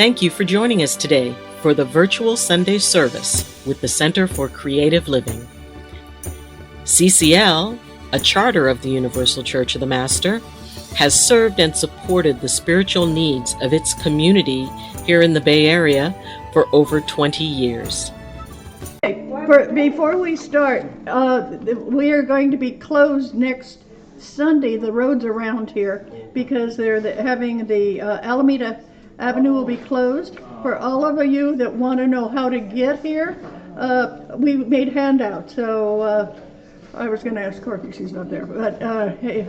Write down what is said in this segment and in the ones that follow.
Thank you for joining us today for the virtual Sunday service with the Center for Creative Living. CCL, a charter of the Universal Church of the Master, has served and supported the spiritual needs of its community here in the Bay Area for over 20 years. Before we start, we are going to be closed next Sunday, the roads around here, because they're having the Alameda Avenue will be closed. For all of you that want to know how to get here, we made handouts. So I was going to ask Corky, she's not there. But hey,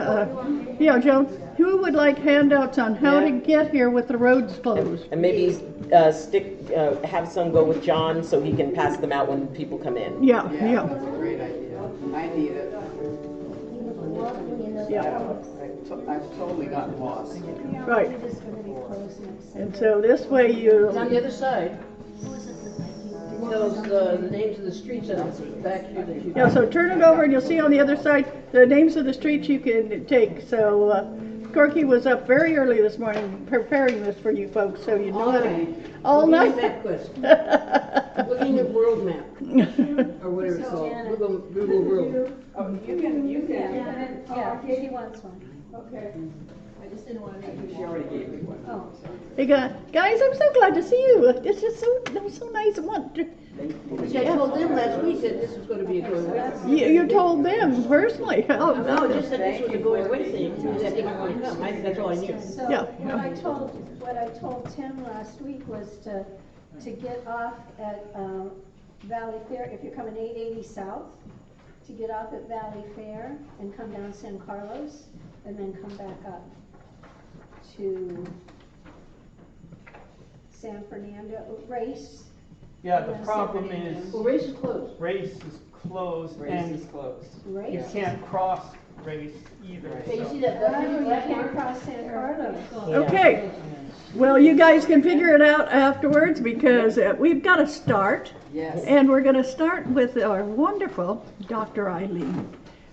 yeah, Joan, who would like handouts on how to get here with the roads closed? And maybe have some go with John so he can pass them out when people come in. Yeah. That's a great idea. I need it. Yeah. I've totally gotten lost. Right. And so this way you... It's on the other side. Those the names of the streets are back here that you... Yeah, so turn it over and you'll see on the other side the names of the streets you can take. So Corky was up very early this morning preparing this for you folks, so you know All how to... night. All night? Looking at world map, or whatever it's called, Google World. Oh, you can. Yeah, Katie wants one. Okay. I just didn't want to make you. She already gave me one. Oh. Hey guys, I'm so glad to see you. It's just that was so nice. See, I told them last week that this was going to be a going away. You told them personally. Oh, No, just that this was a going away thing, that they might want to come. That's all I knew. So Yeah. what I told Tim last week was to get off at Valley Fair, if you're coming 880 south, to get off at Valley Fair and come down San Carlos and then come back up to San Fernando, Race. Yeah, the problem is Well, race is closed. Race is closed and you Race? can't cross Race either. Okay, you so- see that? Oh, you can't cross San Carlos. okay. Well, you guys can figure it out afterwards because we've got to start. Yes. And we're going to start with our wonderful Dr. Ayleen.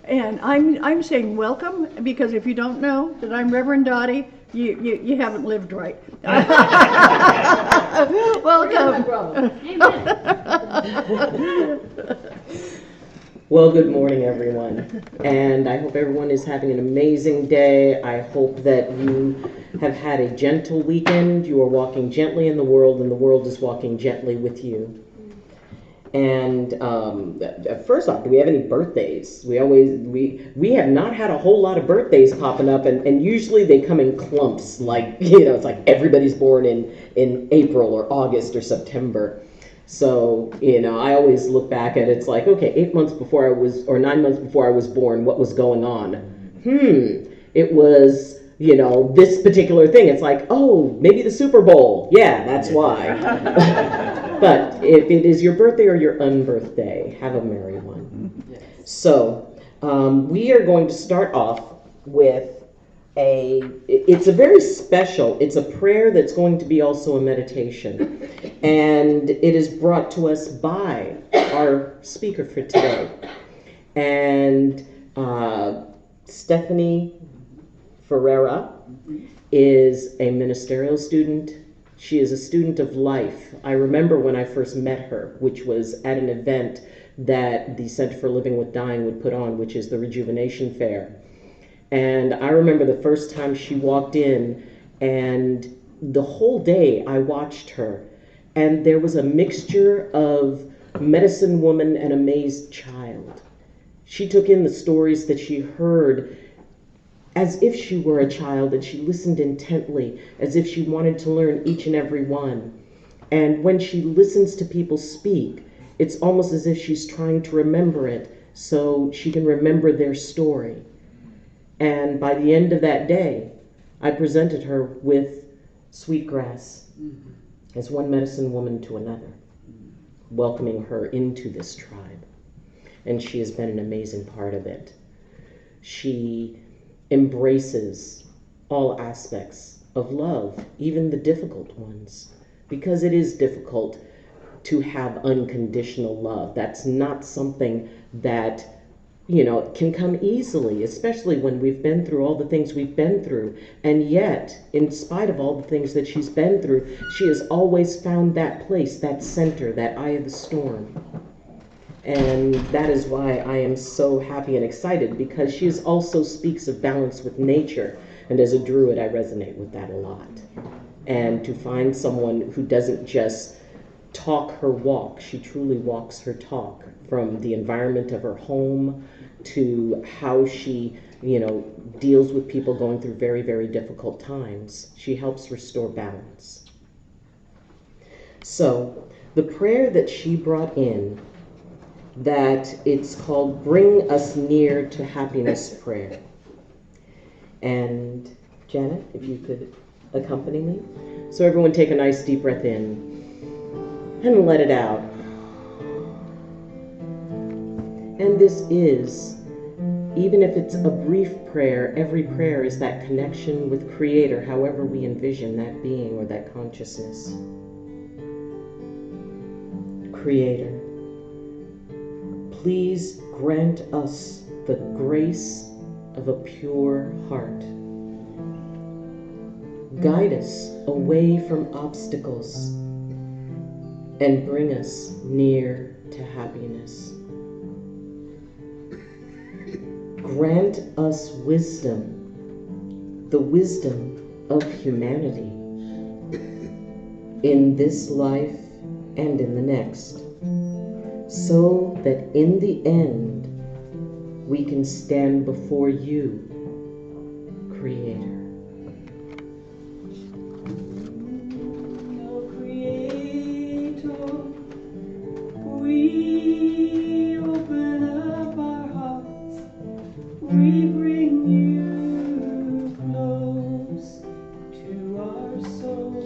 And I'm saying welcome because if you don't know that I'm Reverend Dottie, you haven't lived right. Welcome. Well, good morning, everyone. And I hope everyone is having an amazing day. I hope that you have had a gentle weekend. You are walking gently in the world, and the world is walking gently with you. And first off, do we have any birthdays? We have not had a whole lot of birthdays popping up, and usually they come in clumps, like, it's like everybody's born in April or August or September. So, I always look back at it's like, okay, 8 months before I was, or 9 months before I was born, what was going on? It was, this particular thing. It's like, oh, maybe the Super Bowl. Yeah, that's why. But if it is your birthday or your unbirthday, have a merry one. Yes. So, we are going to start off with it's a very special, it's a prayer that's going to be also a meditation. And it is brought to us by our speaker for today. And Stephanie Ferreira is a ministerial student. She is a student of life. I remember when I first met her, which was at an event that the Center for Living with Dying would put on, which is the Rejuvenation Fair. And I remember the first time she walked in, and the whole day I watched her, and there was a mixture of medicine woman and amazed child. She took in the stories that she heard as if she were a child, and she listened intently, as if she wanted to learn each and every one. And when she listens to people speak, it's almost as if she's trying to remember it so she can remember their story. And by the end of that day, I presented her with Sweetgrass as one medicine woman to another, welcoming her into this tribe. And she has been an amazing part of it. She embraces all aspects of love, even the difficult ones, because it is difficult to have unconditional love. That's not something that can come easily, especially when we've been through all the things we've been through. And yet, in spite of all the things that she's been through, she has always found that place, that center, that eye of the storm. And that is why I am so happy and excited, because she also speaks of balance with nature. And as a Druid, I resonate with that a lot. And to find someone who doesn't just talk her walk, she truly walks her talk, from the environment of her home to how she, deals with people going through very, very difficult times. She helps restore balance. So the prayer that she brought in, that it's called Bring Us Near to Happiness Prayer. And Janet, if you could accompany me. So everyone take a nice deep breath in and let it out. And this is, even if it's a brief prayer, every prayer is that connection with Creator, however we envision that being or that consciousness. Creator, please grant us the grace of a pure heart. Guide us away from obstacles and bring us near to happiness. Grant us wisdom, the wisdom of humanity, in this life and in the next, so that in the end we can stand before you, Creator. Oh, Creator, we open up our hearts, we bring you close to our souls.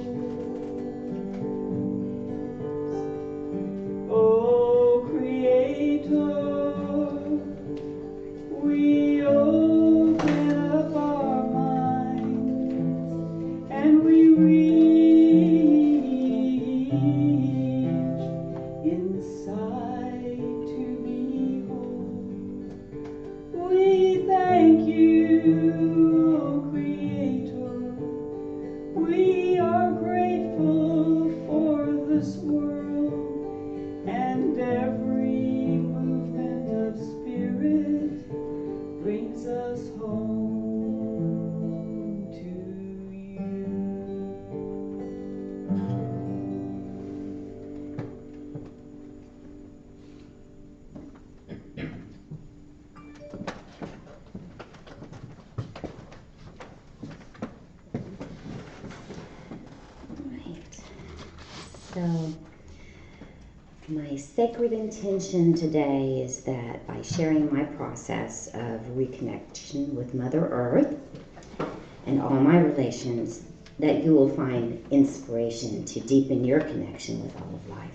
Oh, Creator, we open up our minds and we reach inside to behold. We thank you, oh Creator. We are grateful for this world and every movement of spirit brings us home to you. Right. So, my sacred intention today is that by sharing my process of reconnection with Mother Earth and all my relations, that you will find inspiration to deepen your connection with all of life.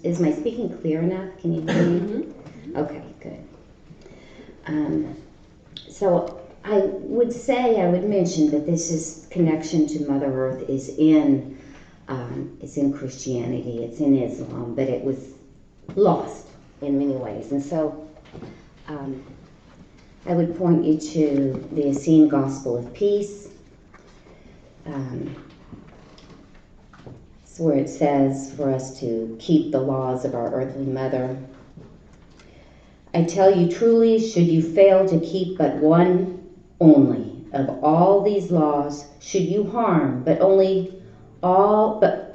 Is my speaking clear enough? Can you hear me? Okay, good. So I would mention that this is connection to Mother Earth is in Christianity, it's in Islam, but it was lost in many ways. And so I would point you to the Essene Gospel of Peace. It's where it says for us to keep the laws of our earthly mother. I tell you truly, should you fail to keep but one only of all these laws, should you harm but only all of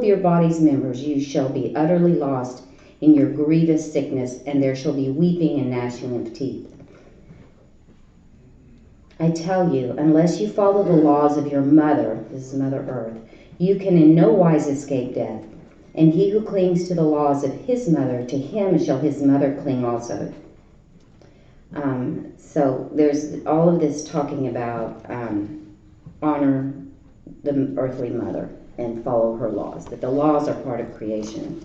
your body's members, you shall be utterly lost in your grievous sickness, and there shall be weeping and gnashing of teeth. I tell you, unless you follow the laws of your mother, this is Mother Earth, you can in no wise escape death. And he who clings to the laws of his mother, to him shall his mother cling also. So there's all of this talking about honor the earthly mother and follow her laws, that the laws are part of creation.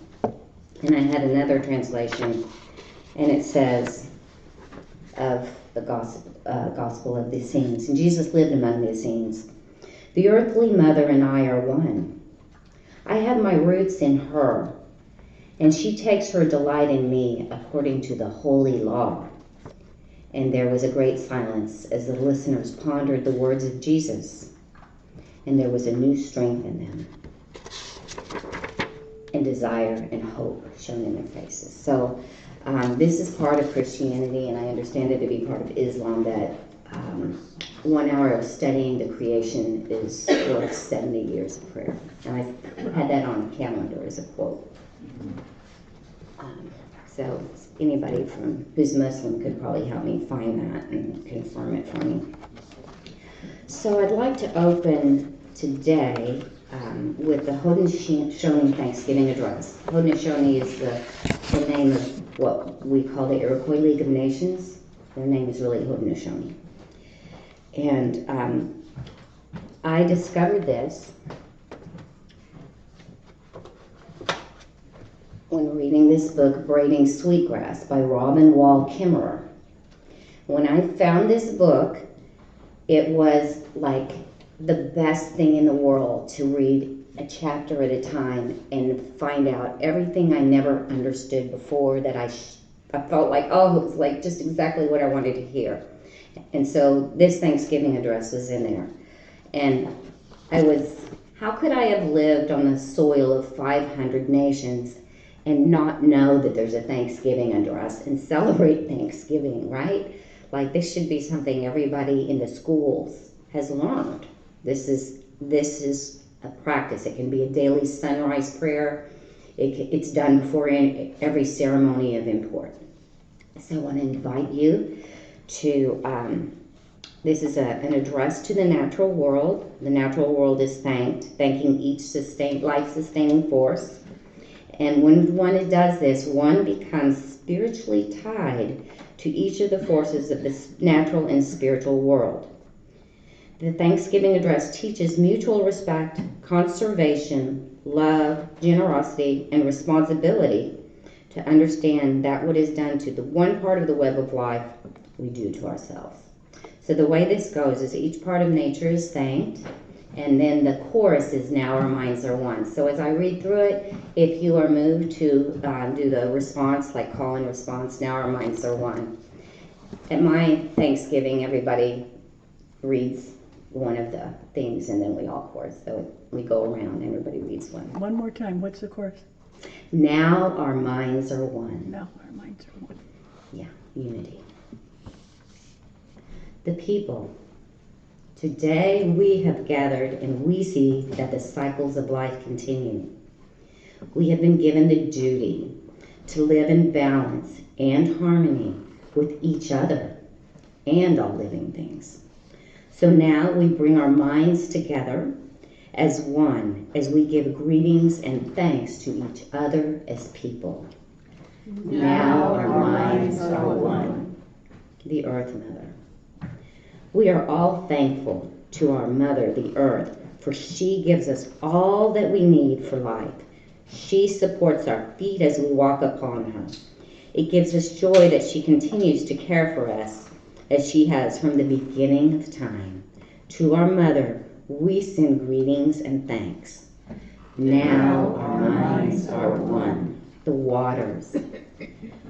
And I had another translation, and it says of the gospel of the Essenes. And Jesus lived among the Essenes. The earthly mother and I are one. I have my roots in her, And she takes her delight in me according to the holy law. And there was a great silence as the listeners pondered the words of Jesus. And there was a new strength in them, and desire and hope shown in their faces. So this is part of Christianity, and I understand it to be part of Islam, that 1 hour of studying the creation is worth 70 years of prayer. And I had that on a calendar as a quote. So anybody who's Muslim could probably help me find that and confirm it for me. So I'd like to open today with the Haudenosaunee Thanksgiving Address. Haudenosaunee is the name of what we call the Iroquois League of Nations. Their name is really Haudenosaunee. And I discovered this when reading this book, Braiding Sweetgrass by Robin Wall Kimmerer. When I found this book, it was like the best thing in the world to read a chapter at a time and find out everything I never understood before, that I felt like, oh, it was like just exactly what I wanted to hear. And so this Thanksgiving address was in there. And how could I have lived on the soil of 500 nations and not know that there's a Thanksgiving address and celebrate Thanksgiving, right? Like, this should be something everybody in the schools has learned. This is a practice. It can be a daily sunrise prayer. It's done before every ceremony of import. So I want to invite you to, this is an address to the natural world. The natural world is thanking each life-sustaining force. And when one does this, one becomes spiritually tied to each of the forces of the natural and spiritual world. The Thanksgiving address teaches mutual respect, conservation, love, generosity, and responsibility to understand that what is done to the one part of the web of life, we do to ourselves. So the way this goes is each part of nature is thanked, and then the chorus is now our minds are one. So as I read through it, if you are moved to do the response, like call and response, now our minds are one. At my Thanksgiving, everybody reads one of the things, and then we all chorus. So we go around, everybody reads one. One more time, what's the chorus? Now our minds are one. Now our minds are one. Yeah, unity. The people. Today we have gathered and we see that the cycles of life continue. We have been given the duty to live in balance and harmony with each other and all living things. So now we bring our minds together as one, as we give greetings and thanks to each other as people. Now our minds are one. The Earth Mother. We are all thankful to our Mother, the Earth, for she gives us all that we need for life. She supports our feet as we walk upon her. It gives us joy that she continues to care for us as she has from the beginning of time. To our Mother, we send greetings and thanks. Now our minds are one. The waters.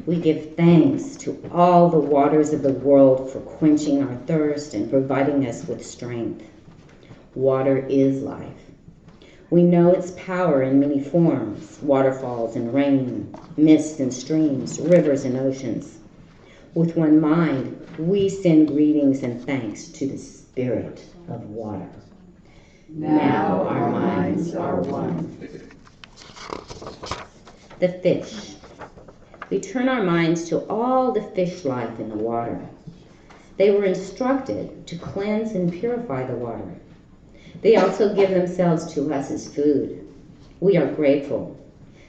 We give thanks to all the waters of the world for quenching our thirst and providing us with strength. Water is life. We know its power in many forms: waterfalls and rain, mist and streams, rivers and oceans. With one mind, we send greetings and thanks to the Spirit of water. Now our minds are one. The fish. We turn our minds to all the fish life in the water. They were instructed to cleanse and purify the water. They also give themselves to us as food. We are grateful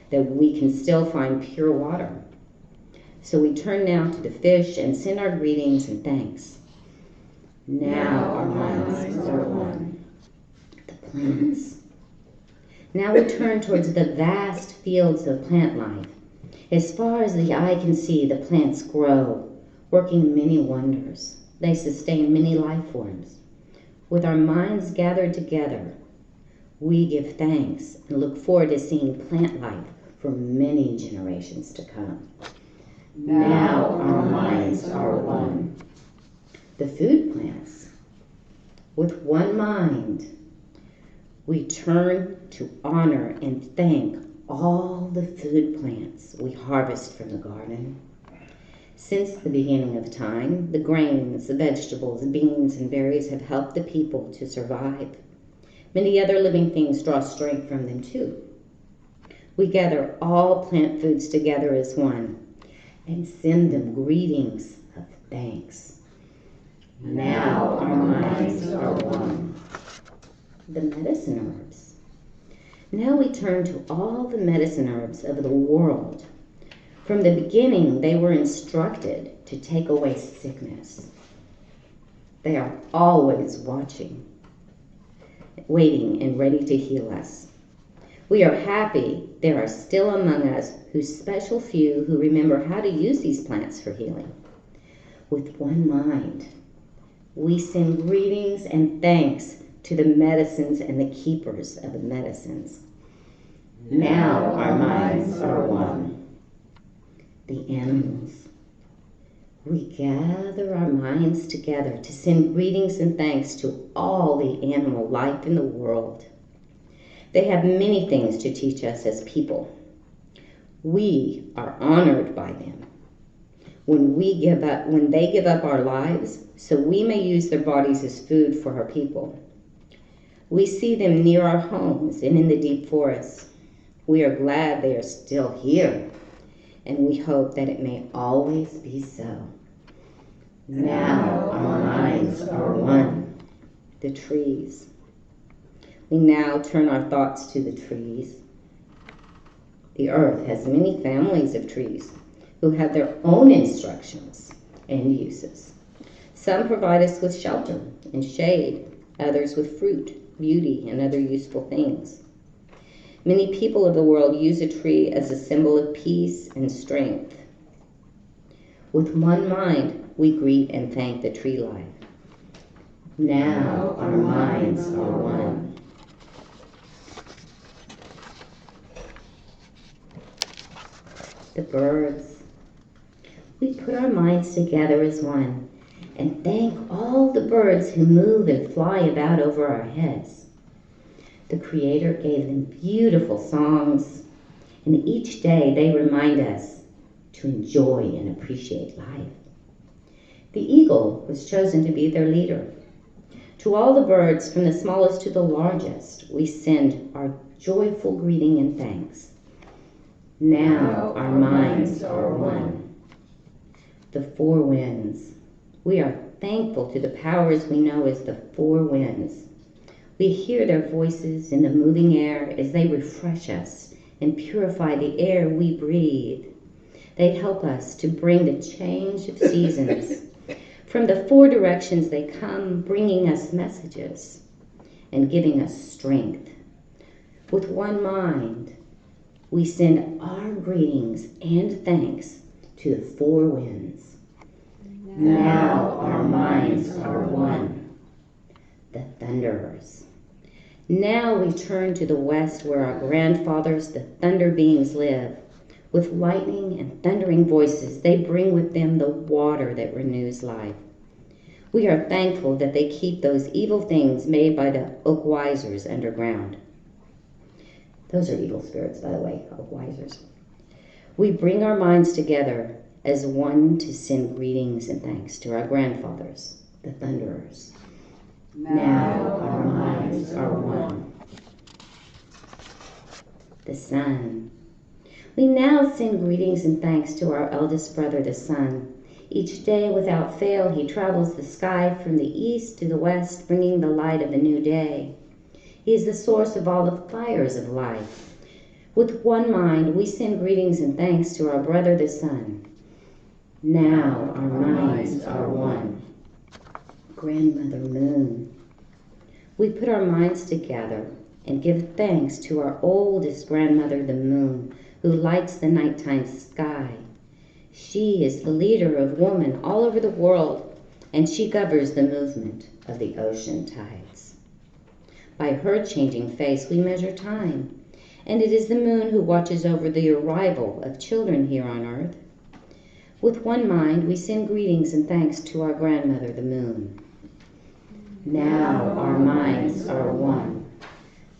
that we can still find pure water. So we turn now to the fish and send our greetings and thanks. Now our minds are one. The plants. Now we turn towards the vast fields of plant life. As far as the eye can see, the plants grow, working many wonders. They sustain many life forms. With our minds gathered together, we give thanks and look forward to seeing plant life for many generations to come. Now our minds are one. The food plants. With one mind, we turn to honor and thank all the food plants we harvest from the garden. Since the beginning of time, the grains, the vegetables, beans, and berries have helped the people to survive. Many other living things draw strength from them too. We gather all plant foods together as one and send them greetings of thanks. Now our minds are one. The medicine herbs. Now we turn to all the medicine herbs of the world. From the beginning, they were instructed to take away sickness. They are always watching, waiting and ready to heal us. We are happy there are still among us whose special few who remember how to use these plants for healing. With one mind, we send greetings and thanks to the medicines and the keepers of the medicines. Now our minds are one. The animals. We gather our minds together to send greetings and thanks to all the animal life in the world. They have many things to teach us as people. We are honored by them. When they give up our lives, so we may use their bodies as food for our people. We see them near our homes and in the deep forests. We are glad they are still here, and we hope that it may always be so. Now our minds are one. The trees. We now turn our thoughts to the trees. The earth has many families of trees who have their own instructions and uses. Some provide us with shelter and shade, others with fruit, beauty, and other useful things. Many people of the world use a tree as a symbol of peace and strength. With one mind, we greet and thank the tree life. Now our minds are one. The birds. We put our minds together as one and thank all the birds who move and fly about over our heads. The Creator gave them beautiful songs, and each day they remind us to enjoy and appreciate life. The eagle was chosen to be their leader. To all the birds, from the smallest to the largest, we send our joyful greeting and thanks. Now our minds are one. The four winds. We are thankful to the powers we know as the four winds. We hear their voices in the moving air as they refresh us and purify the air we breathe. They help us to bring the change of seasons. From the four directions they come, bringing us messages and giving us strength. With one mind, we send our greetings and thanks to the four winds. Now our minds are one. The thunderers. Now we turn to the west where our grandfathers, the thunder beings, live. With lightning and thundering voices, they bring with them the water that renews life. We are thankful that they keep those evil things made by the oak wisers underground. Those are evil spirits, by the way, oak wisers. We bring our minds together as one to send greetings and thanks to our grandfathers, the thunderers. Now our minds are one. The sun. We now send greetings and thanks to our eldest brother, the sun. Each day, without fail, he travels the sky from the east to the west, bringing the light of a new day. He is the source of all the fires of life. With one mind, we send greetings and thanks to our brother, the sun. Now our minds are one. Grandmother Moon. We put our minds together and give thanks to our oldest grandmother, the moon, who lights the nighttime sky. She is the leader of women all over the world, and she governs the movement of the ocean tides. By her changing face, we measure time, and it is the moon who watches over the arrival of children here on earth. With one mind, we send greetings and thanks to our grandmother, the moon. Now our minds are one.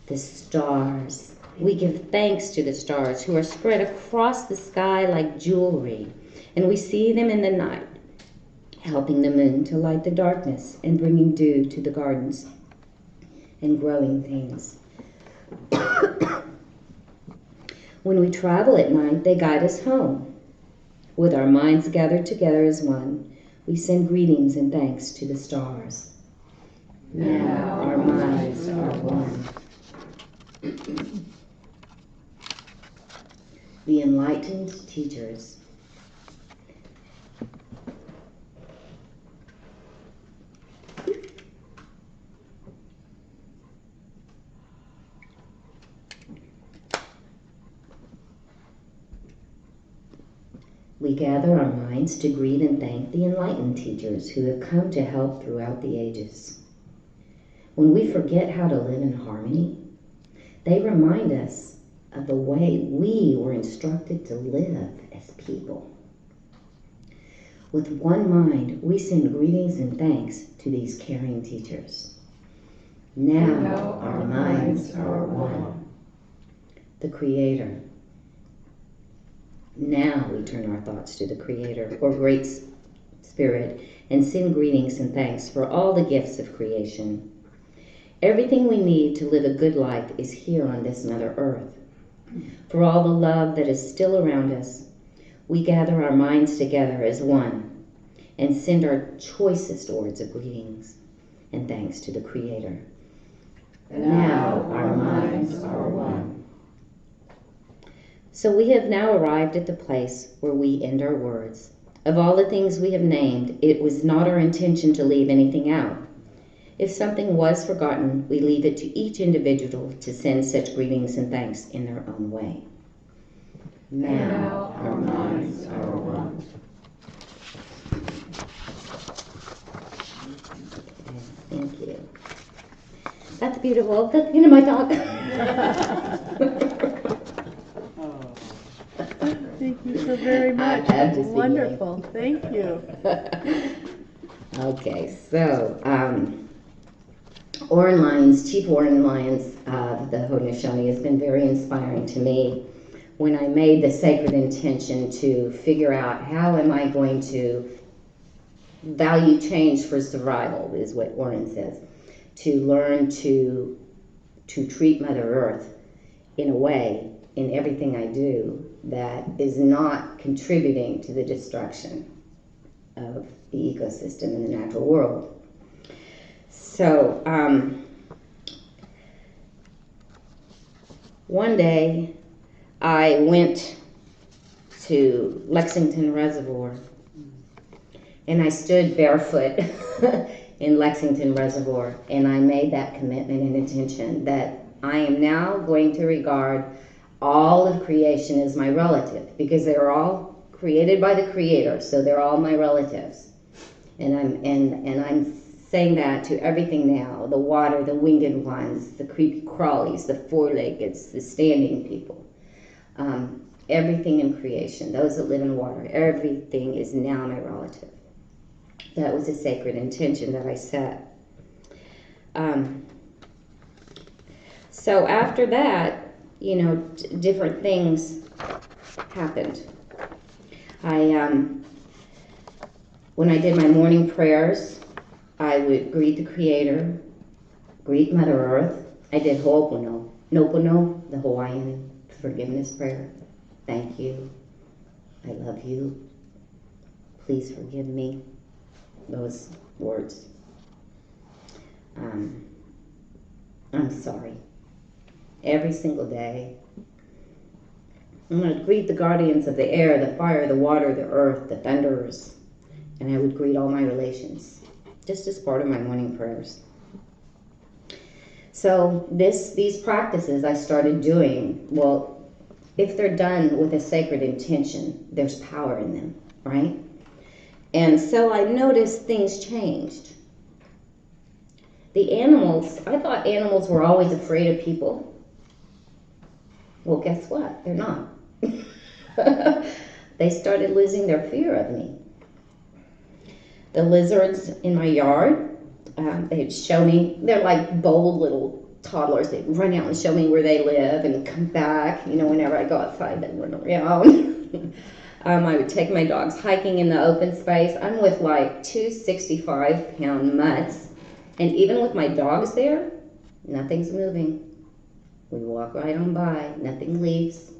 The stars. We give thanks to the stars who are spread across the sky like jewelry, and we see them in the night, helping the moon to light the darkness and bringing dew to the gardens and growing things. When we travel at night, they guide us home. With our minds gathered together as one, we send greetings and thanks to the stars. Now our minds are one. The enlightened teachers. We gather our minds to greet and thank the enlightened teachers who have come to help throughout the ages. When we forget how to live in harmony, they remind us of the way we were instructed to live as people. With one mind, we send greetings and thanks to these caring teachers. Now our minds are one. The Creator. Now we turn our thoughts to the Creator, or Great Spirit, and send greetings and thanks for all the gifts of creation. Everything we need to live a good life is here on this Mother Earth. For all the love that is still around us, we gather our minds together as one and send our choicest words of greetings and thanks to the Creator. Now our minds are one. So we have now arrived at the place where we end our words. Of all the things we have named, it was not our intention to leave anything out. If something was forgotten, we leave it to each individual to send such greetings and thanks in their own way. Now our minds are one. Okay, thank you. That's beautiful. That's the end of my talk. Thank you so very much. That's wonderful. Thank you. Okay, so Oren Lyons, Chief Oren Lyons of the Haudenosaunee has been very inspiring to me when I made the sacred intention to figure out how am I going to value change for survival, is what Oren says, to learn to treat Mother Earth in a way in everything I do that is not contributing to the destruction of the ecosystem in the natural world. So one day I went to Lexington Reservoir and I stood barefoot in Lexington Reservoir, and I made that commitment and intention that I am now going to regard all of creation as my relative, because they're all created by the Creator, so they're all my relatives. And I'm saying that to everything now: the water, the winged ones, the creepy crawlies, the four-leggeds, the standing people. Everything in creation, those that live in water, everything is now my relative. That was a sacred intention that I set. So after that, different things happened. When I did my morning prayers, I would greet the Creator, greet Mother Earth. I did Ho'opono, Nopono, the Hawaiian forgiveness prayer. Thank you. I love you. Please forgive me. Those words. I'm sorry. Every single day. I'm going to greet the guardians of the air, the fire, the water, the earth, the thunderers. And I would greet all my relations, just as part of my morning prayers. So these practices I started doing, well, if they're done with a sacred intention, there's power in them, right? And so I noticed things changed. The animals, I thought animals were always afraid of people. Well, guess what? They're not. They started losing their fear of me. The lizards in my yard, they'd show me, they're like bold little toddlers. They'd run out and show me where they live and come back. You know, whenever I go outside, they'd run around. I would take my dogs hiking in the open space. I'm with like 2 65-pound mutts. And even with my dogs there, nothing's moving. We walk right on by, nothing leaves.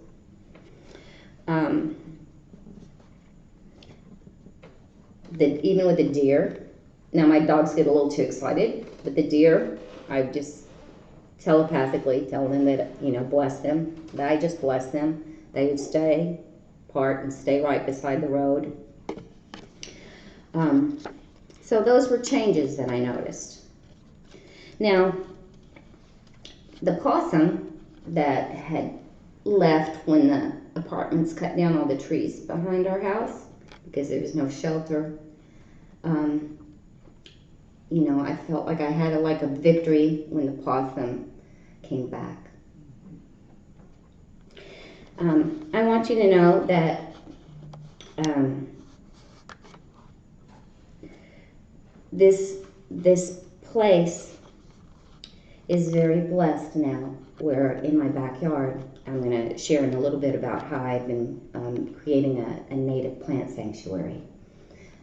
Even with the deer, now my dogs get a little too excited, but the deer, I just telepathically tell them that, you know, bless them, that I just bless them. They would stay apart and stay right beside the road. So those were changes that I noticed. Now, the possum that had left when the apartments cut down all the trees behind our house because there was no shelter, you know, I felt like I had a victory when the possum came back. I want you to know that this place is very blessed now. We're in my backyard. I'm going to share in a little bit about how I've been creating a native plant sanctuary.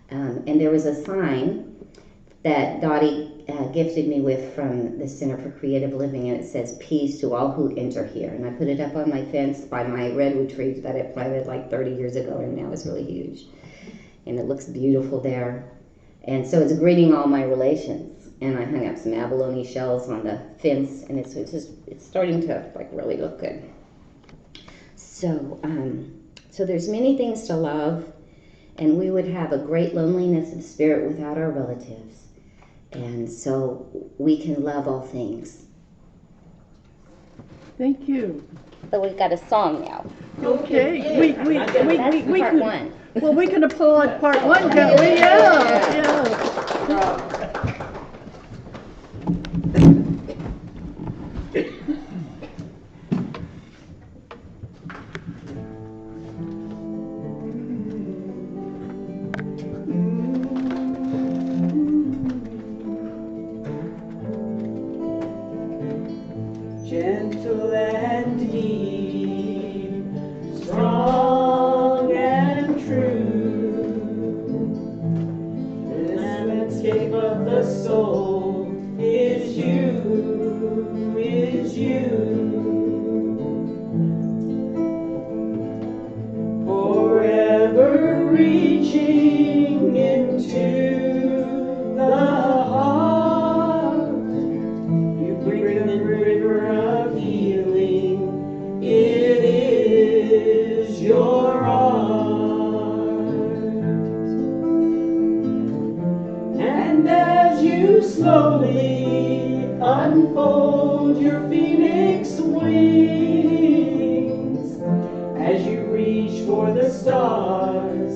And there was a sign that Dottie gifted me with from the Center for Creative Living, and it says, "Peace to all who enter here." And I put it up on my fence by my redwood trees that I planted like 30 years ago, and now it's really huge. And it looks beautiful there. And so it's greeting all my relations. And I hung up some abalone shells on the fence, and it's starting to really look good. So there's many things to love, and we would have a great loneliness of spirit without our relatives. And so we can love all things. Thank you. So we've got a song now. Okay. That's we part can, one. well, we can applaud part one, can't we? Yeah. Gentle and deep, strong and true, the landscape of the soul is you, is you. Forever reaching into the heart, you bring the river of healing. It is your art. And as you slowly unfold your phoenix wings, as you reach for the stars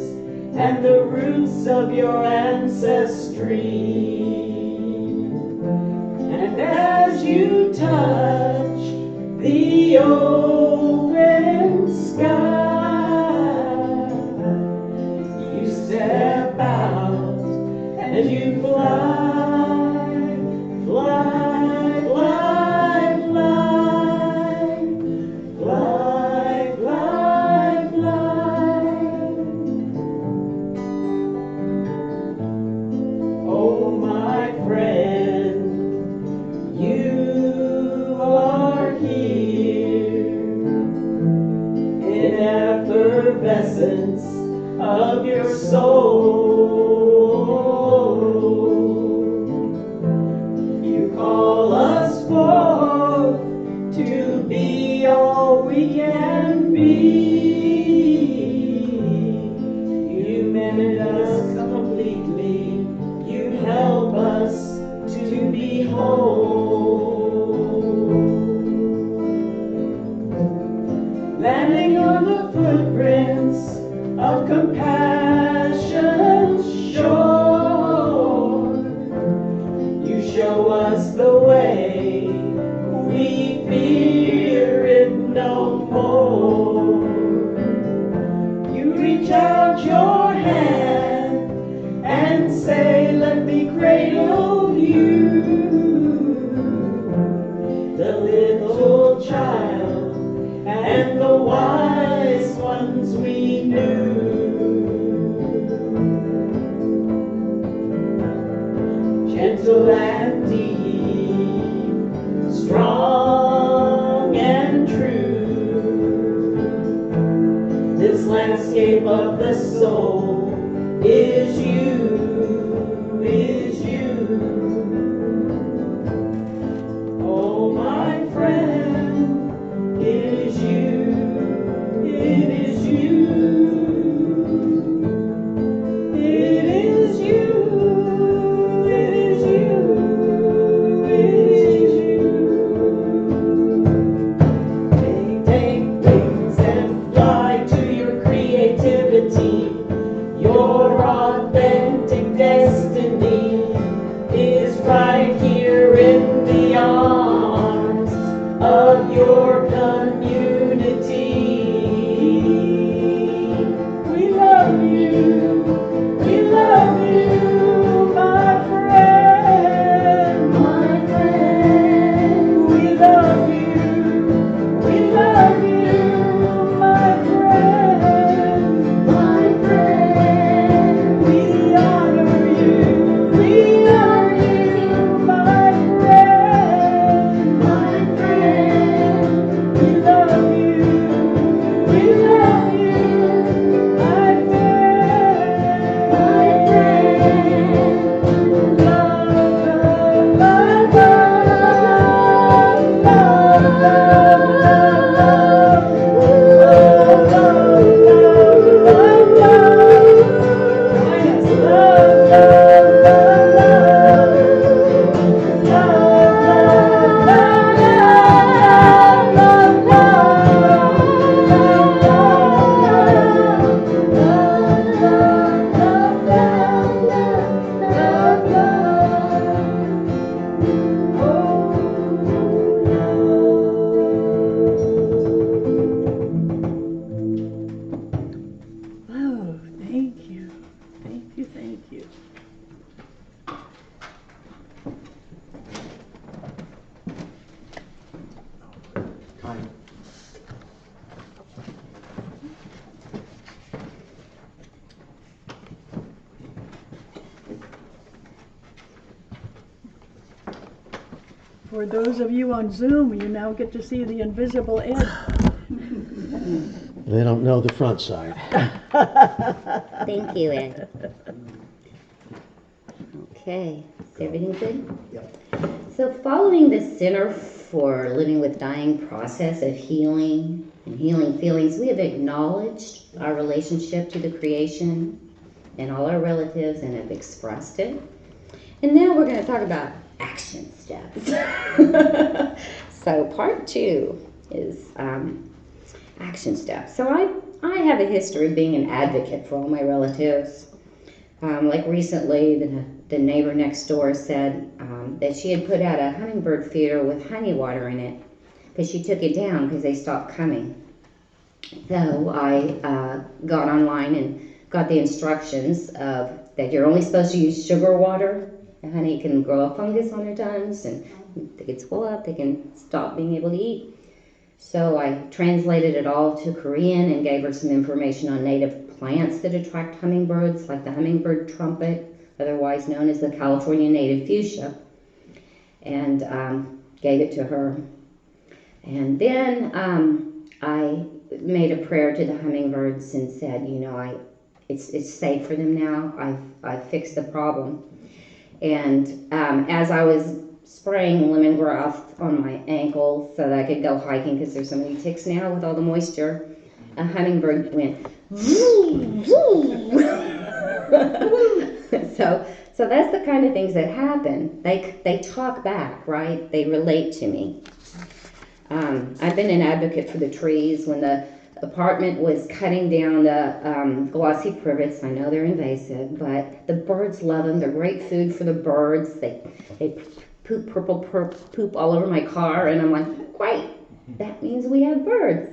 and the roots of your ancestry, and as you touch the open sky, you step out and you fly, fly, fly, fly, fly, fly, fly. Oh, my friend, you are here in effervescence of your soul. You call us forth to be all we can be. You mend us completely. You help us to be whole. Landing on the footprints of compassion's shore, you show us the way. We fear it no more. and deep, strong and true. This landscape of the soul is you, is you. Oh, my friend, it is you, it is you. It is you, it is you, it is you. Take wings and fly to your creativity. Your authentic destiny is right here in the arms of your community. We love you. We love you, my friend, my friend. We love you, my friend, my friend. We honor you, my friend, my friend. We love you, my friend, my friend. Love, love, love, love, love, Oh, thank you. Thank you, thank you. For those of you on Zoom, you now get to see the invisible Ed. They don't know the front side. Thank you, Ed. Okay, is everything good? Yep. So following the Center for Living with Dying process of healing and healing feelings, we have acknowledged our relationship to the creation and all our relatives and have expressed it. And now we're going to talk about action steps. So part 2 is action steps. So I have a history of being an advocate for all my relatives. Like recently, the neighbor next door said that she had put out a hummingbird feeder with honey water in it, but she took it down because they stopped coming. So I got online and got the instructions of that you're only supposed to use sugar water. The honey can grow a fungus on their tongues, and if they get swell up, they can stop being able to eat. So I translated it all to Korean and gave her some information on native plants that attract hummingbirds, like the hummingbird trumpet, otherwise known as the California native fuchsia, and gave it to her. And then I made a prayer to the hummingbirds and said, you know, it's safe for them now. I've fixed the problem. And as I was spraying lemongrass on my ankle so that I could go hiking because there's so many ticks now with all the moisture, a hummingbird went woo, woo. So that's the kind of things that happen. They talk back, right? They relate to me. I've been an advocate for the trees. When the apartment was cutting down the glossy privets, I know they're invasive, but the birds love them. They're great food for the birds. They poop purple poop all over my car, and I'm like, great, that means we have birds.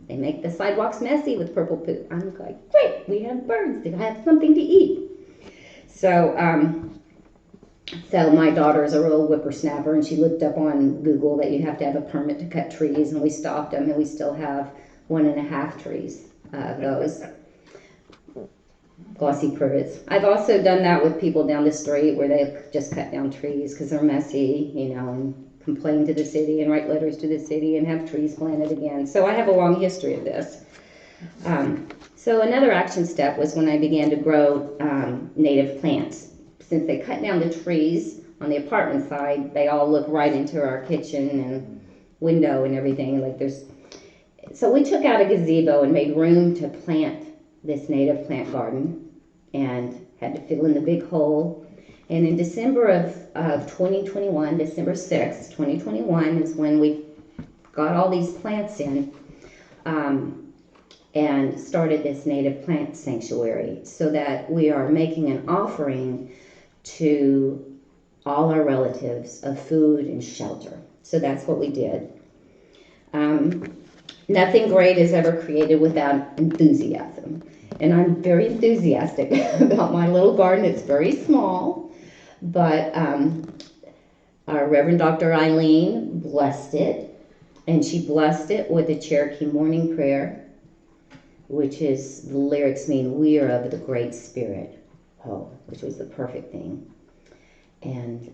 They make the sidewalks messy with purple poop. I'm like, great, we have birds. They have something to eat. So my daughter is a real whippersnapper, and she looked up on Google that you have to have a permit to cut trees, and we stopped them, and we still have 1.5 trees of those. glossy privet. I've also done that with people down the street where they just cut down trees because they're messy, and complain to the city and write letters to the city and have trees planted again. So I have a long history of this. So another action step was when I began to grow native plants. Since they cut down the trees on the apartment side, they all look right into our kitchen and window and everything. So we took out a gazebo and made room to plant this native plant garden and had to fill in the big hole. And in December of 2021, December 6th, 2021 is when we got all these plants in and started this native plant sanctuary, so that we are making an offering to all our relatives of food and shelter. So that's what we did. Nothing great is ever created without enthusiasm. And I'm very enthusiastic about my little garden. It's very small, but our Reverend Dr. Ayleen blessed it, and she blessed it with a Cherokee morning prayer, which is, the lyrics mean, "We are of the Great Spirit," which was the perfect thing. And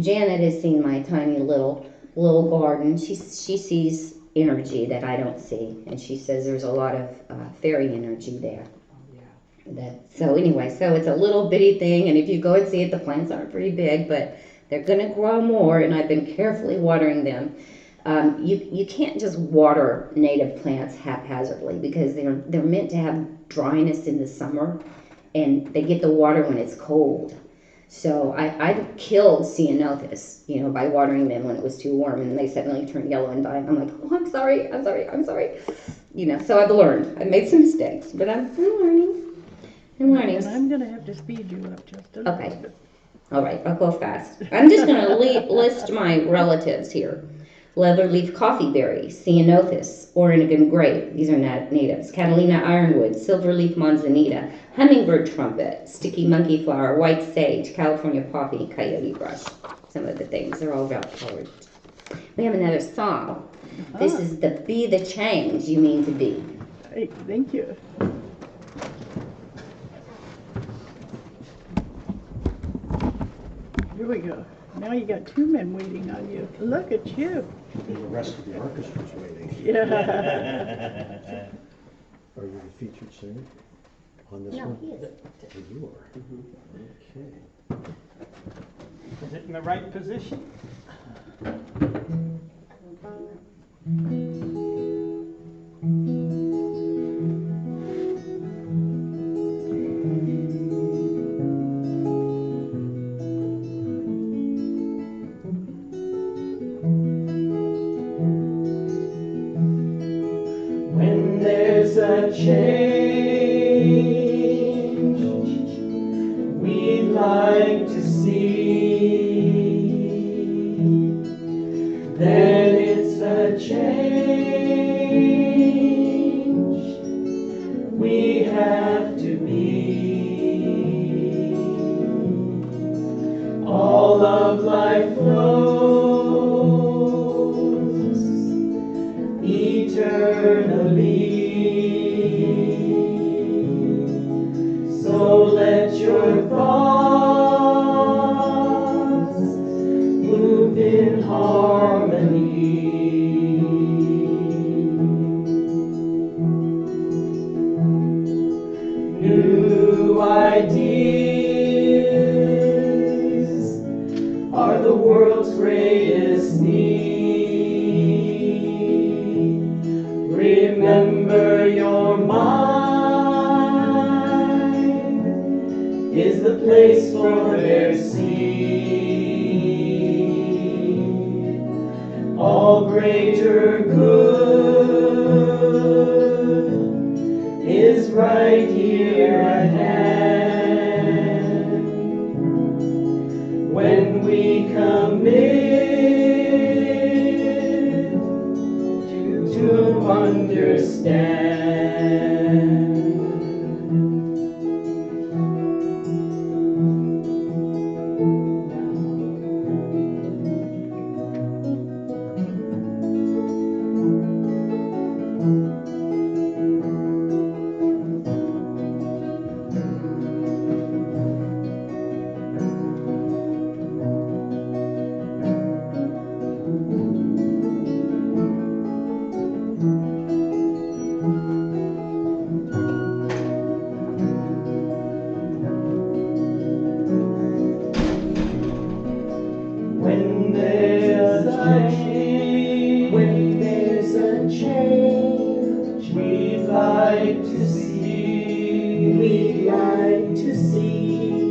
Janet has seen my tiny little garden. She sees energy that I don't see, and she says there's a lot of fairy energy there. So it's a little bitty thing, and if you go and see it, the plants aren't pretty big, but they're going to grow more, and I've been carefully watering them. You can't just water native plants haphazardly, because they're meant to have dryness in the summer, and they get the water when it's cold. So I killed ceanothus, by watering them when it was too warm, and they suddenly turned yellow and died. I'm like, oh, I'm sorry. So I've learned. I made some mistakes, but I'm learning. And I'm going to have to speed you up just a little Okay. bit. All right, I'll go fast. I'm just going to list my relatives here. Leatherleaf coffeeberry, ceanothus, Oregon grape, these are natives, Catalina ironwood, silverleaf manzanita, hummingbird trumpet, sticky monkey flower, white sage, California poppy, coyote brush. Some of the things, they're all about colored. We have another song. This is the Be the Change You Mean to Be. Hey, thank you. Here we go. Now you got two men waiting on you. Look at you. And the rest of the orchestra's waiting. Yeah. Are you the featured singer on this one? No, he is. Oh, you are. Okay. Is it in the right position? When there's a change we'd like to see, then it's a change we have to be. All of life flows eternally. So let your thoughts move in harmony. New ideas are the world's greatest need. Remember, your mind is the place for their seed. All greater good is right here at hand. When we commit to understand. we'd like to see. We'd like to see.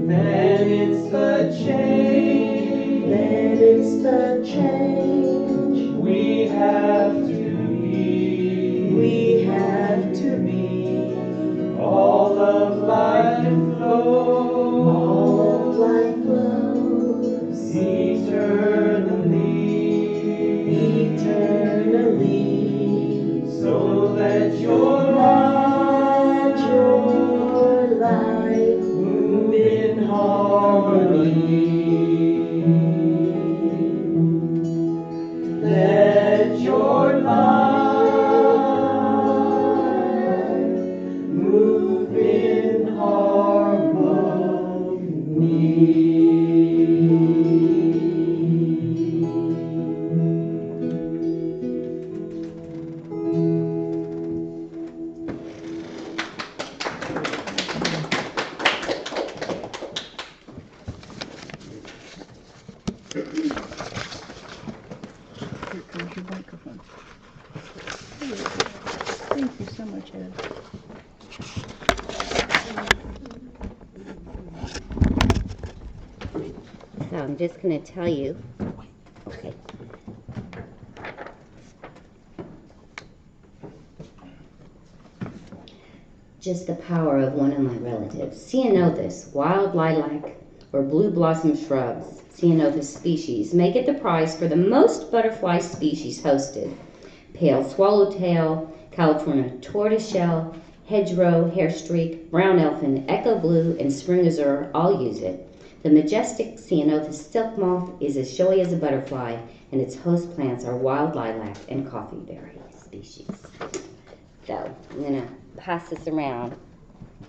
Then it's the change. Then it's the change. We have to be. We have to be. All of life flows. All of life flows. Eternally. Eternally. So let your light, move in harmony. Let your light move in Here comes your microphone. Thank you so much, Ed. So I'm just going to tell you. Okay. Just the power of one of my relatives. Ceanothus, wild lilac, or blue blossom shrubs, Ceanothus species, make it the prize for the most butterfly species hosted. Pale swallowtail, California tortoiseshell, hedgerow, hairstreak, brown elfin, echo blue, and spring azure all use it. The majestic Ceanothus silk moth is as showy as a butterfly, and its host plants are wild lilac and coffeeberry species. So I'm going to pass this around.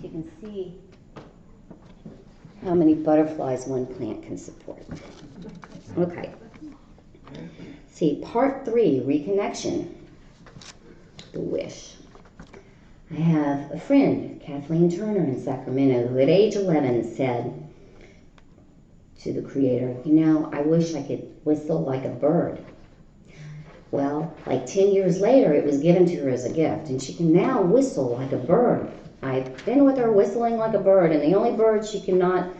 You can see how many butterflies one plant can support. Okay. See, part 3, reconnection. The wish. I have a friend, Kathleen Turner in Sacramento, who at age 11 said to the Creator, you know, I wish I could whistle like a bird. Well, like 10 years later, it was given to her as a gift, and she can now whistle like a bird. I've been with her whistling like a bird, and the only bird she cannot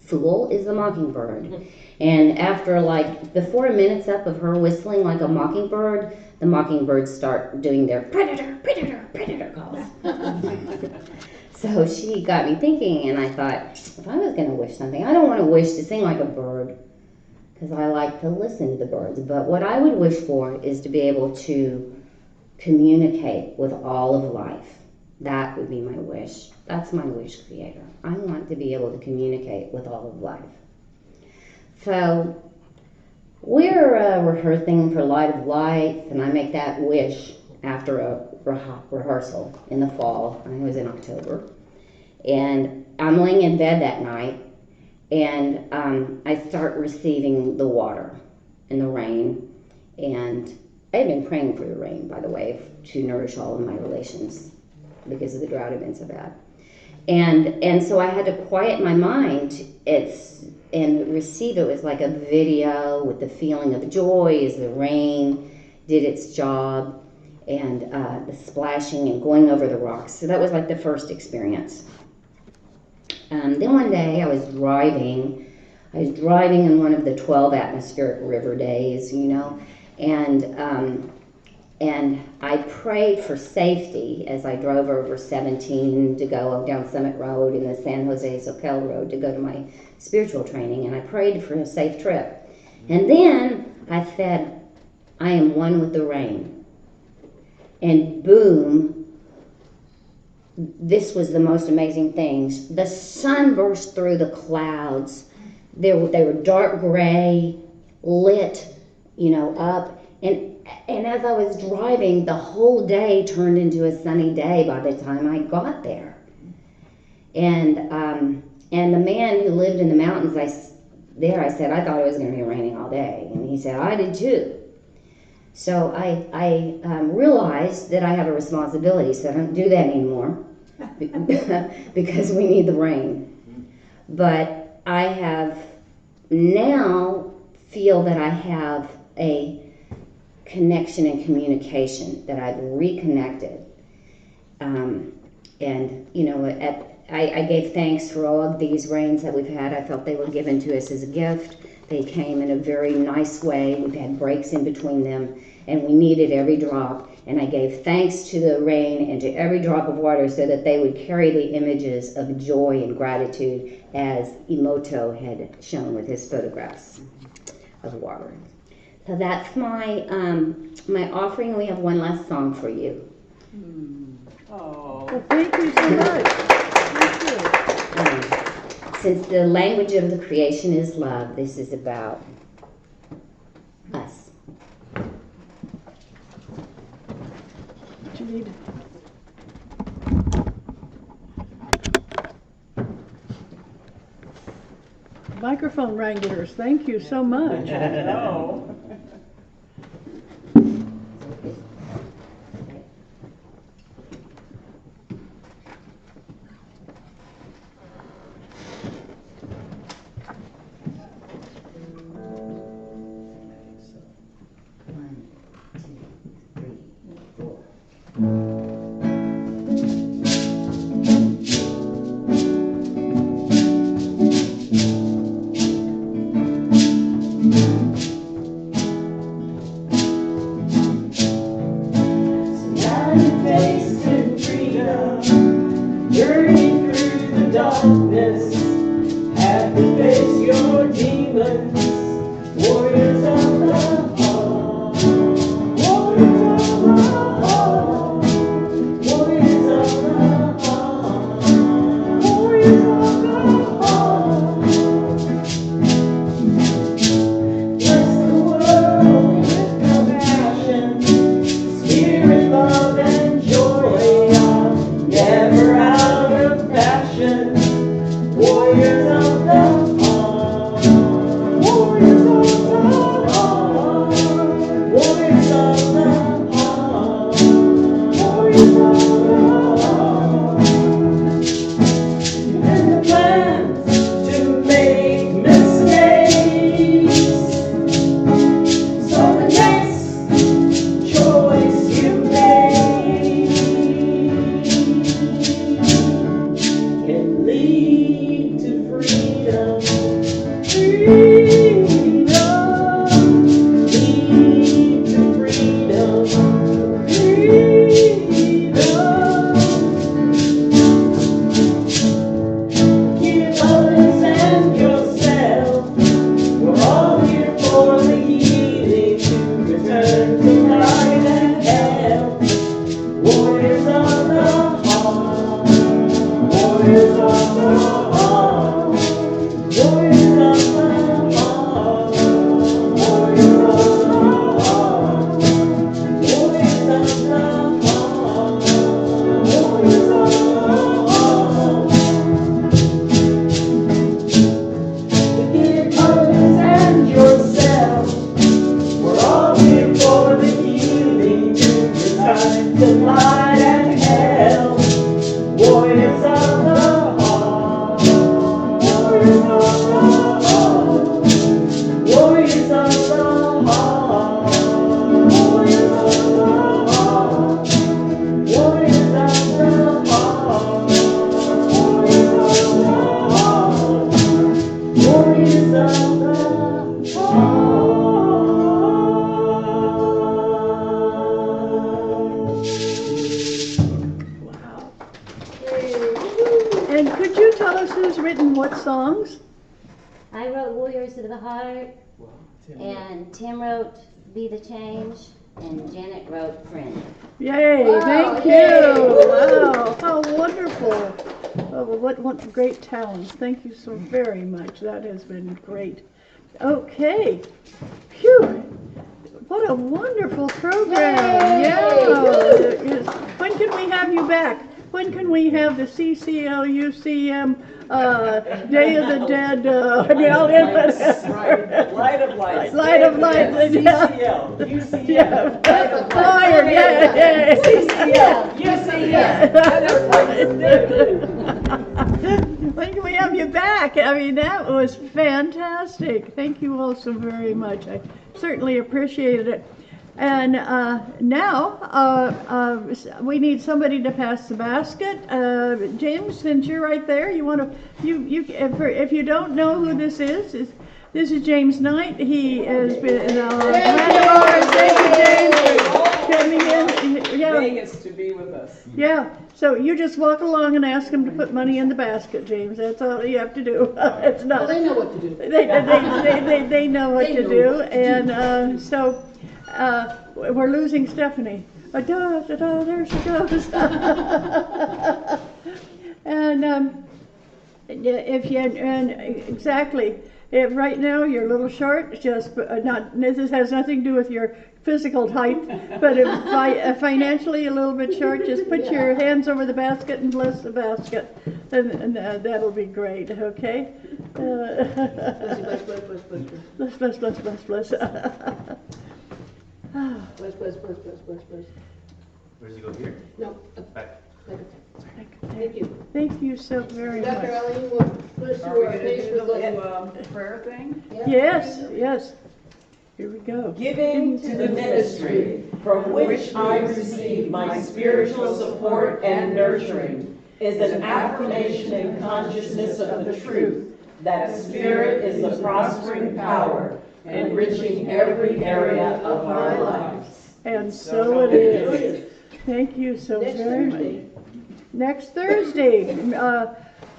fool is the mockingbird. And after before a minute's up of her whistling like a mockingbird, the mockingbirds start doing their predator, predator, predator calls. So she got me thinking, and I thought, if I was going to wish something, I don't want to wish to sing like a bird, because I like to listen to the birds. But what I would wish for is to be able to communicate with all of life. That would be my wish. That's my wish, Creator. I want to be able to communicate with all of life. So we're rehearsing for Light of Life, and I make that wish after a rehearsal in the fall. I think it was in October. And I'm laying in bed that night, and I start receiving the water and the rain. And I had been praying for the rain, by the way, to nourish all of my relations because of the drought had been so bad. And so I had to quiet my mind and receive it. It was like a video with the feeling of joy as the rain did its job, and the splashing and going over the rocks. So that was like the first experience. Then one day I was driving in one of the 12 atmospheric river days, you know, and I prayed for safety as I drove over 17 to go down Summit Road and the San Jose Soquel Road to go to my spiritual training, and I prayed for a safe trip. And then I said, I am one with the rain. And boom, this was the most amazing things. The sun burst through the clouds. They were dark gray, lit, you know, up. And as I was driving, the whole day turned into a sunny day by the time I got there. And the man who lived in the mountains, I said, I thought it was going to be raining all day. And he said, I did too. So I realized that I have a responsibility, so I don't do that anymore because we need the rain. But I have now feel that I have a connection and communication, that I've reconnected. And, you know, I gave thanks for all of these rains that we've had. I felt they were given to us as a gift. They came in a very nice way. We've had breaks in between them, and we needed every drop. And I gave thanks to the rain and to every drop of water so that they would carry the images of joy and gratitude, as Emoto had shown with his photographs of water. So that's my my offering. We have one last song for you. Oh. Well, thank you so much. Thank you. Since the language of the creation is love, this is about us. What you need? Microphone wranglers, thank you so much. No. One, two, three, four. Now you face in freedom, journey through the darkness, have to face your demons, warriors of the heart, warriors of the heart, warriors of the heart, warriors of the heart. Bless the world with compassion, spirit, love, and joy are never out of fashion. Warriors of the heart, warriors of the heart, warriors of the heart, warriors of the heart. And the plans to make mistakes, so the next choice you make can lead to freedom. Freedom, lead to freedom. Freedom. Give others and yourself. We're all here for the healing to return to light and health. Warriors of the heart, warriors of the heart, warriors of the heart, warriors of the heart, warriors of the heart, warriors of the heart. Forgive others and yourself. We're all here for the healing to return to light and health. Warriors of the heart, warriors of the heart, warriors of the heart, warriors of the heart, warriors of the heart, warriors of the heart, warriors of the heart. And could you tell us who's written what songs? I wrote Warriors of the Heart, and Tim wrote Be the Change, and Janet wrote Friend. Yay, Wow, thank yay. you. Wow, how wonderful. Oh, well, what great talents. Thank you so very much. That has been great. Okay. Phew. What a wonderful program. Yay. Yeah. It is. When can we have you back? When can we have the CCL UCM Day of the Dead? Light of light. Light of light. CCL. UCM. Yeah. Light of light. Fire, yeah. CCL. UCM. When can we have you back? I mean, that was fantastic. Thank you all so very much. I certainly appreciated it. And now we need somebody to pass the basket. James, since you're right there, you want to, if you don't know who this is James Knight. He has been a friend of ours. Thank you, James, for coming in. Yeah. Vegas to be with us. Yeah. So you just walk along and ask him to put money in the basket, James. That's all you have to do. It's not. Well, they know what to do. They know what to do, and so we're losing Stephanie. There she goes. And exactly. If right now you're a little short, just this has nothing to do with your physical height, but if financially a little bit short, just put your hands over the basket and bless the basket, and that'll be great. Okay. Bless. Bless. Bless. Where does he go here? No. Back. Thank you. Thank you so very much. Dr. Ayleen, will bless Are we your gonna face do with the the little prayer thing? Yes. Here we go. Giving to the ministry from which I receive my spiritual support and nurturing is an affirmation and consciousness of the truth that spirit is the prospering power, enriching every area of our lives. And so it is. Thank you so very much. Next Thursday,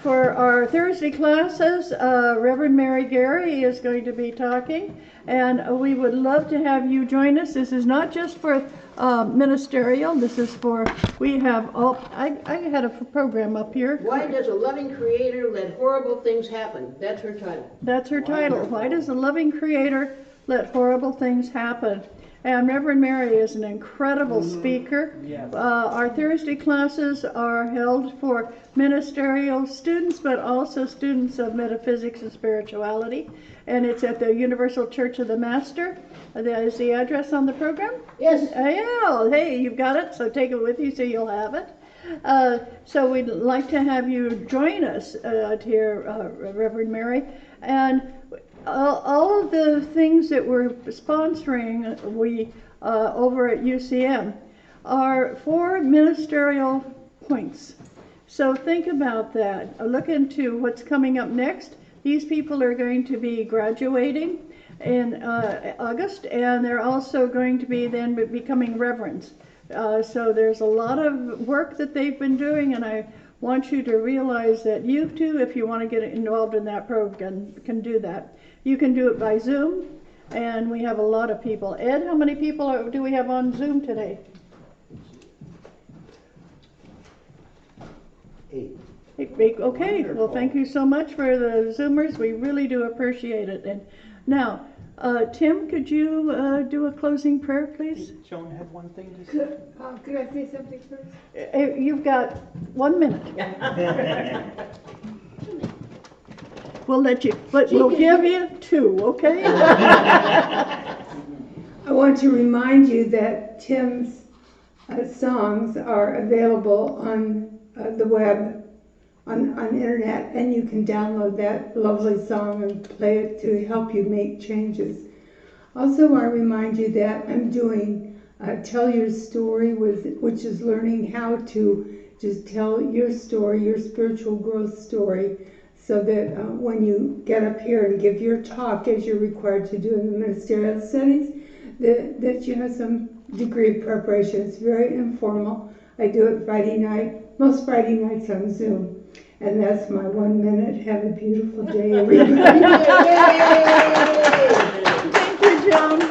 for our Thursday classes, Reverend Mary Gary is going to be talking, and we would love to have you join us. This is not just for ministerial, this is for, we have all, I had a program up here. Why does a loving creator let horrible things happen? That's her title. That's her title. Why does a loving creator let horrible things happen? And Reverend Mary is an incredible speaker. Yes. Our Thursday classes are held for ministerial students, but also students of metaphysics and spirituality. And it's at the Universal Church of the Master. Is the address on the program? Yes. Yeah. Hey, you've got it, so take it with you so you'll have it. So we'd like to have you join us here, Reverend Mary. And all of the things that we're sponsoring, we over at UCM, are for ministerial points. So think about that. Look into what's coming up next. These people are going to be graduating in August, and they're also going to be then becoming reverends. So there's a lot of work that they've been doing, and I want you to realize that you too, if you want to get involved in that program, can do that. You can do it by Zoom, and we have a lot of people. Ed, how many people do we have on Zoom today? 8. Okay, well, thank you so much for the Zoomers. We really do appreciate it. And now, Tim, could you do a closing prayer, please? Joan had one thing to say. Could I say something first? You've got 1 minute. We'll let you, but we'll give you 2, okay? I want to remind you that Tim's songs are available on the web, on internet, and you can download that lovely song and play it to help you make changes. Also, I remind you that I'm doing Tell Your Story, which is learning how to just tell your story, your spiritual growth story, so that when you get up here and give your talk, as you're required to do in the ministerial studies, that you have some degree of preparation. It's very informal. I do it Friday night, most Friday nights on Zoom. And that's my 1 minute. Have a beautiful day, everybody. Thank you, Joan.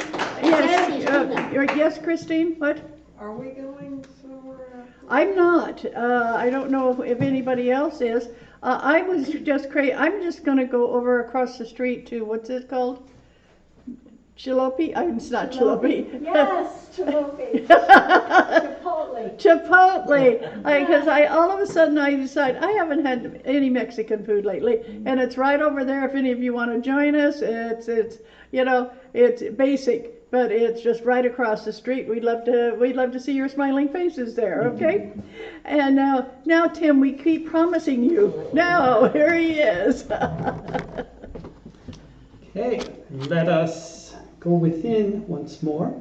Yes, Christine, what? Are we going somewhere? I'm not. I don't know if anybody else is. I'm just going to go over across the street to, what's it called? Jalopy? It's not Jalopy. Yes, Jalopy. Chipotle. Because all of a sudden I decide I haven't had any Mexican food lately, and it's right over there. If any of you want to join us, it's basic, but it's just right across the street. We'd love to see your smiling faces there. Okay. And now Tim, we keep promising you. Now here he is. Okay, let us go within once more.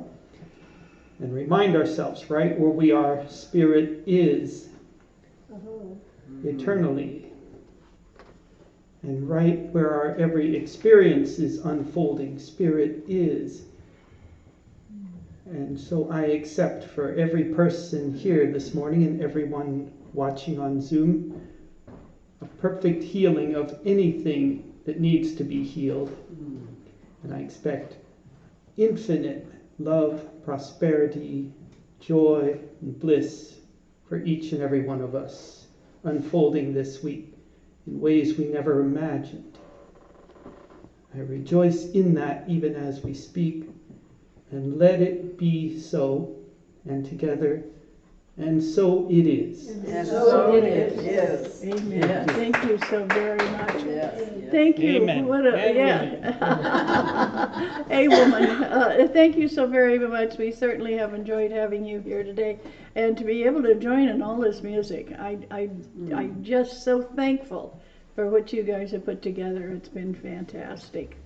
and remind ourselves, right where we are, Spirit is eternally. And right where our every experience is unfolding, Spirit is. And so I accept for every person here this morning and everyone watching on Zoom, a perfect healing of anything that needs to be healed. And I expect infinite love, prosperity, joy, and bliss for each and every one of us unfolding this week in ways we never imagined. I rejoice in that even as we speak, and let it be so, and together, and so it is. And so it is. Amen. Yes. Thank you so very much. Yes. Thank you. Amen. What a, a woman. Thank you so very much. We certainly have enjoyed having you here today, and to be able to join in all this music. I'm just so thankful for what you guys have put together. It's been fantastic.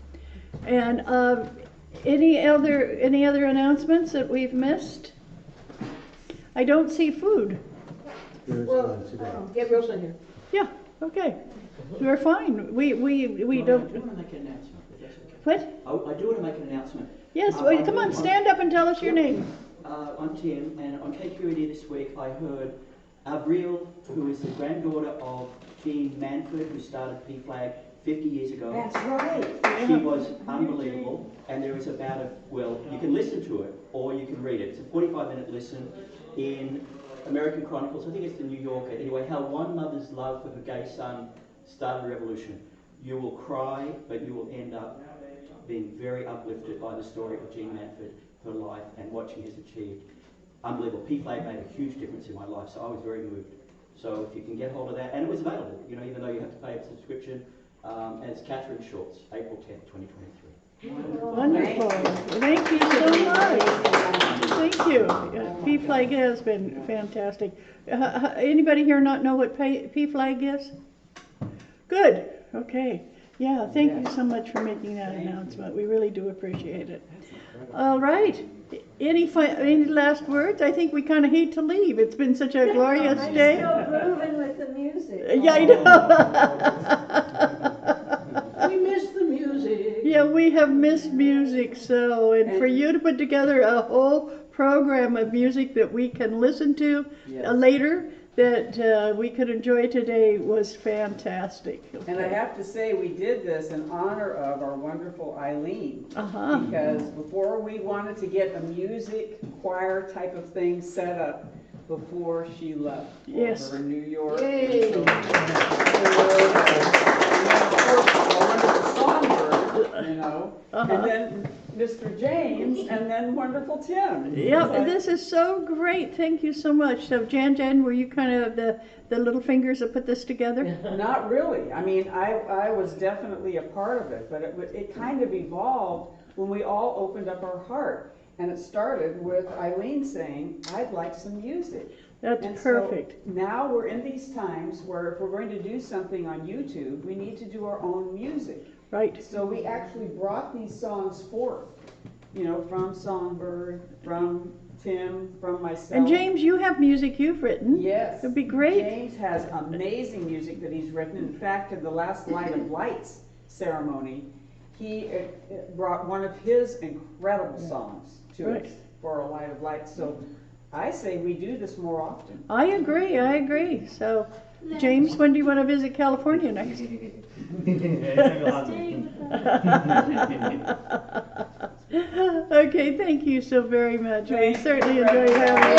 And any other announcements that we've missed? I don't see food. There's Well, none today. Gabriel's in here. Yeah. Okay. We're fine. We I don't. do want to make an announcement, if that's okay. What? I do want to make an announcement. Yes. Well, come on. I'm- Stand up and tell us your name. I'm Tim, and on KQED this week I heard Avril, who is the granddaughter of Jean Manford, who started P-Flag 50 years ago. That's right. She was unbelievable, and there is about you can listen to it or you can read it. It's a 45-minute listen in American Chronicles. I think it's the New Yorker. Anyway, how one mother's love for her gay son started a revolution. You will cry, but you will end up being very uplifted by the story of Jean Manford, her life, and what she has achieved. Unbelievable. P-Flag made a huge difference in my life, so I was very moved. So if you can get hold of that, and it was available, even though you have to pay a subscription, and it's Catherine Schultz, April 10th, 2023. Wonderful. Thank you so much. Thank you. P-Flag has been fantastic. Anybody here not know what P-Flag is? Good. Okay. Yeah, thank you so much for making that announcement. We really do appreciate it. All right. Any last words? I think we kind of hate to leave. It's been such a glorious day. I'm still grooving with the music. Yeah, I know. We miss the music. Yeah, we have missed music so, and for you to put together a whole program of music that we can listen to later, that we could enjoy today, was fantastic. And I have to say, we did this in honor of our wonderful Ayleen. Uh-huh. Because before we wanted to get a music choir type of thing set up before she left for New York. Yay. And then, of course, a wonderful songbird, and then Mr. James, and then wonderful Tim. Yep, this is so great. Thank you so much. So Jan, were you kind of the little fingers that put this together? Not really. I mean, I was definitely a part of it, but it kind of evolved when we all opened up our heart. And it started with Ayleen saying, I'd like some music. That's perfect. So now we're in these times where if we're going to do something on YouTube, we need to do our own music. Right. So we actually brought these songs forth, from Songbird, from Tim, from myself. And James, you have music you've written. Yes. It'd be great. James has amazing music that he's written. In fact, in the last Light of Lights ceremony, he brought one of his incredible songs to us for a Light of Lights. So I say we do this more often. I agree. So, James, when do you want to visit California next? Okay, thank you so very much. We certainly enjoyed having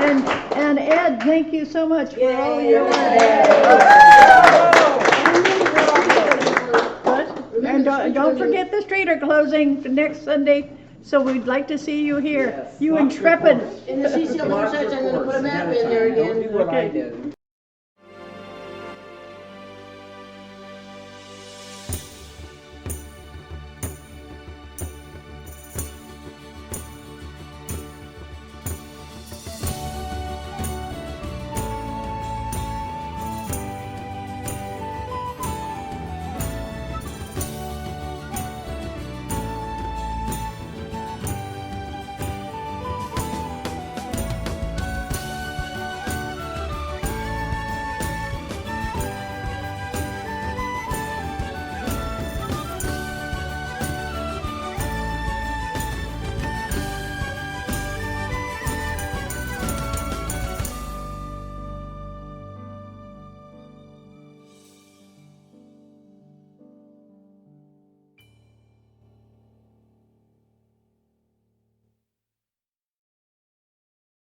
you. And Ed, thank you so much for all your work. And don't forget the street are closing next Sunday, so we'd like to see you here. Yes. You intrepid. In the CCL Daily Prayer Line, I'm going to put a map in there again. Don't do what I did.